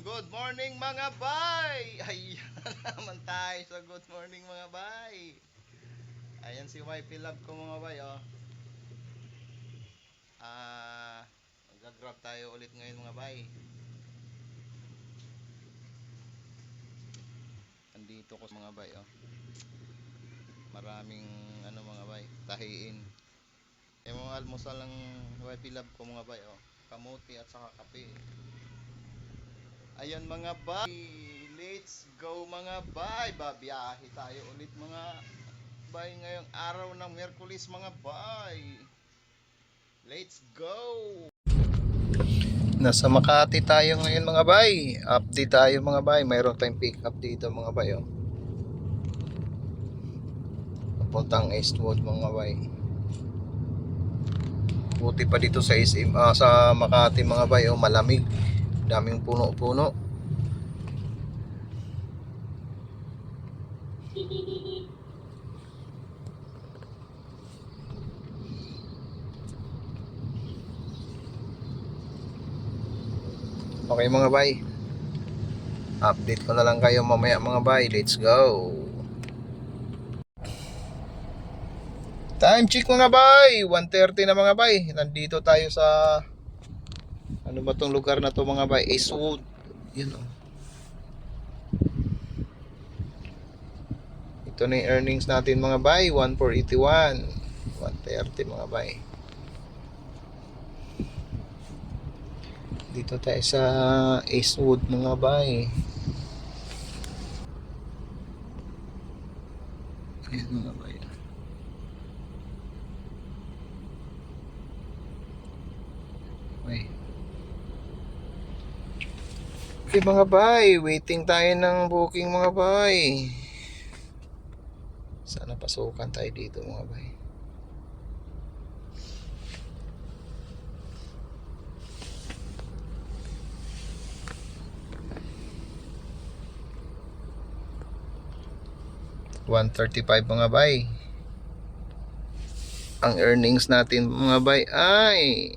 good morning mga bay! Ayan naman tayo sa good morning mga bay. Ayan si YP Love ko mga bay oh. Mag-grab tayo ulit ngayon mga bay. Andito ko mga bay oh. Maraming mga bay, tahiin. Yung mga almusal ng YP Love ko mga bay oh. Kamuti at saka kape. Ayan mga bay, let's go mga bay. Babiyahe tayo ulit mga bay ngayong araw ng Miyerkules mga bay. Let's go. Nasa Makati tayo ngayon mga bay. Update tayo mga bay. Mayroon tayong pick up dito mga bay oh. Papuntang Eastwood mga bay. Buti pa dito sa SM, sa Makati mga bay oh, malamig. Daming puno-puno. Okay mga bay, update ko na lang kayo mamaya mga bay. Let's go. Time check mga bay, 1:30 na mga bay. Nandito tayo sa ano ba tong lugar na to mga bay, Eastwood. Yun oh. Ito na yung earnings natin mga bay, 1,481, 1:30 mga bay. Dito tayo sa Eastwood mga bay. Ayan mga bay. Okay mga bay, waiting tayo ng booking mga bay. Sana pasukan tayo dito mga bay. $135 mga bay. Ang earnings natin mga bay ay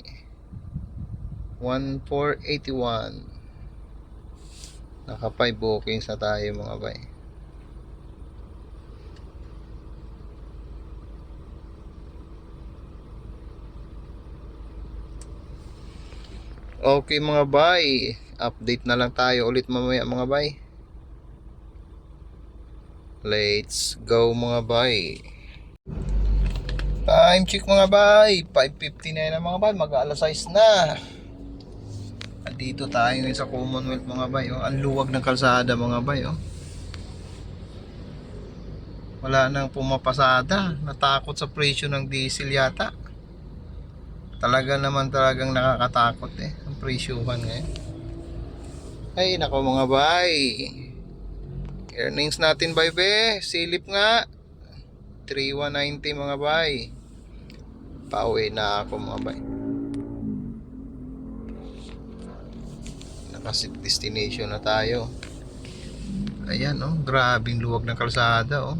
1,481. Naka 5 bookings na tayo mga bay. Okay mga bay, update na lang tayo ulit mamaya mga bay. Let's go mga bay. Time check mga bay, 5:59 na mga bay, mag-alas 6 na. Dito tayo ngayon sa Commonwealth mga bay oh. Ang luwag ng kalsada mga bay oh. Wala nang pumapasada. Natakot sa presyo ng diesel yata. Talagang nakakatakot eh ang presyuhan ngayon. Ay nako mga bay, earnings natin bay be, silip nga 3,190 mga bay. Pauwi na ako mga bay. Nakasit destination na tayo. Ayan oh, grabing luwag ng kalsada oh.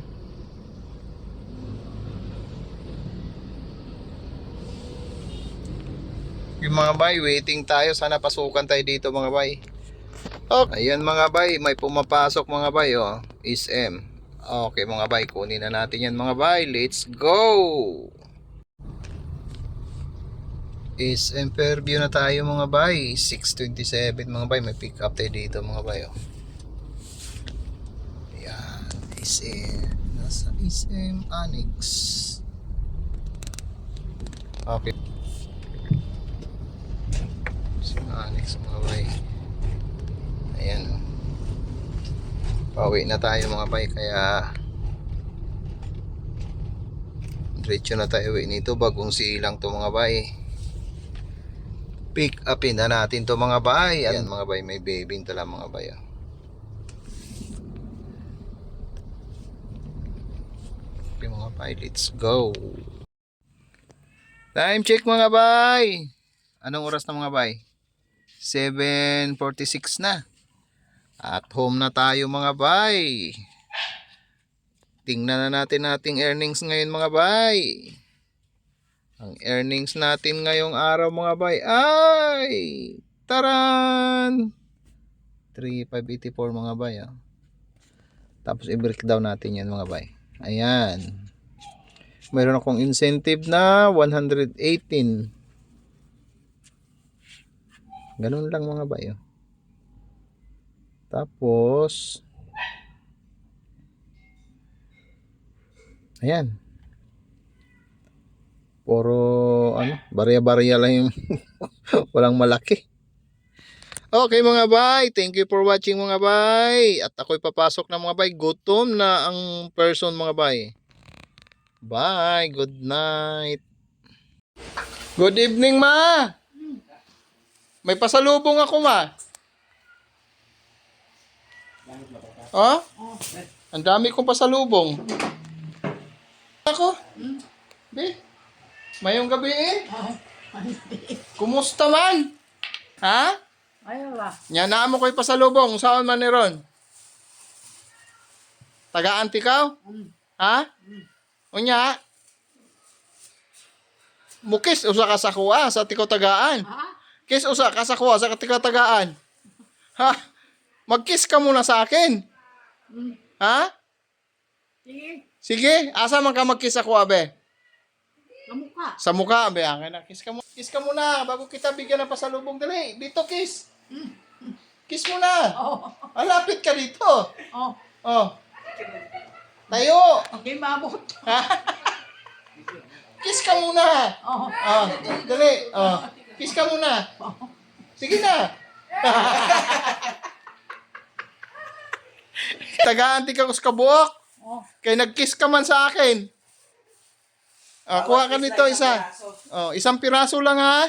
Yung mga bay, waiting tayo. Sana pasukan tayo dito mga bay. Okay. Ayan mga bay, may pumapasok mga bay oh. SM. Okay mga bay, kunin na natin yan mga bay. Let's go. SM Fairview na tayo mga bay. 6:27 mga bay, may pick up tayo dito mga bay oh. Ayan, SM. Nasa SM Annex. Okay. Annex mga bay. Ayan oh. Pauwi na tayo mga bay, kaya diretso na tayo uwi nito. Bagong silang to mga bay. Pick upin na natin to mga bay. Ayan mga bay, may baby tala mga bay oh. Okay mga bay, let's go. Time check mga bay. Anong oras na mga bay? 7:46 na. At home na tayo mga bay. Tingnan na natin ating earnings ngayon mga bay. Ang earnings natin ngayong araw mga bay ay taran 3,584 mga bay. Oh. Tapos i-breakdown natin yan mga bay. Ayan. Mayroon akong incentive na 118. Ganun lang mga bay. Oh. Tapos ayan. Puro ano, barya-barya lang yung walang malaki. Okay mga bay, thank you for watching mga bay. At ako'y papasok na mga bay. Gutom na ang person mga bay. Bye, good night. Good evening ma. May pasalubong ako ma. Oh? Ang dami kong pasalubong. Ako? Be? Mayong gabi eh? Kumusta man? Ha? Ayaw ba? Nya mo ko'y pasalubong. Saan man ni ron? Taga-antikaw? Ha? Unya? Mukis usa ka sa kuha sa tikaw tagaan. Ha? Kiss usa ka sa kuha sa tikaw tagaan. Ha? Mag-kiss ka muna sa akin. Ha? Sige, Sige, asa man ka mag-kiss sa kuha be? kamukha. Sa mukha be, akin na. Kiss ka muna. Kiss ka muna bago kita bigyan ng pasalubong dali. Dito kiss. Kiss muna. Oh, Malapit ka dito. oh. Oh. Tayo. Okay, mabot. Kiss ka muna. Oh, Oh, dali. Oh. Kiss ka muna. Sige na. Taga-anti ka ko sa kabuok. oh. Kaya nag-kiss ka man sa akin. Oh, kuha ka nito isa. Oh, isang piraso lang ha.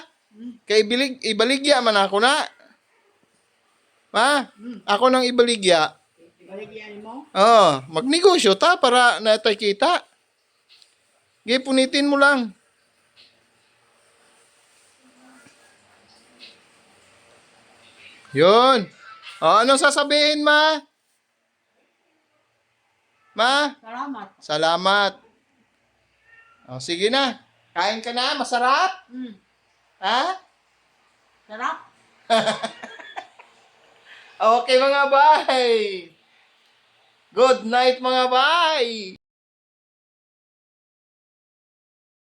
Kaya ibaligya man ako na. Ha? Ako nang ibaligya. Baligyan mo? Oh, magnegosyo ta para natay kita. Gay punitin mo lang. Yun. Oh, anong sasabihin, ma? Ma? Salamat. Salamat. Oh, sige na. Kain ka na, masarap. Ha? Sarap. Okay mga bay. Good night mga bay.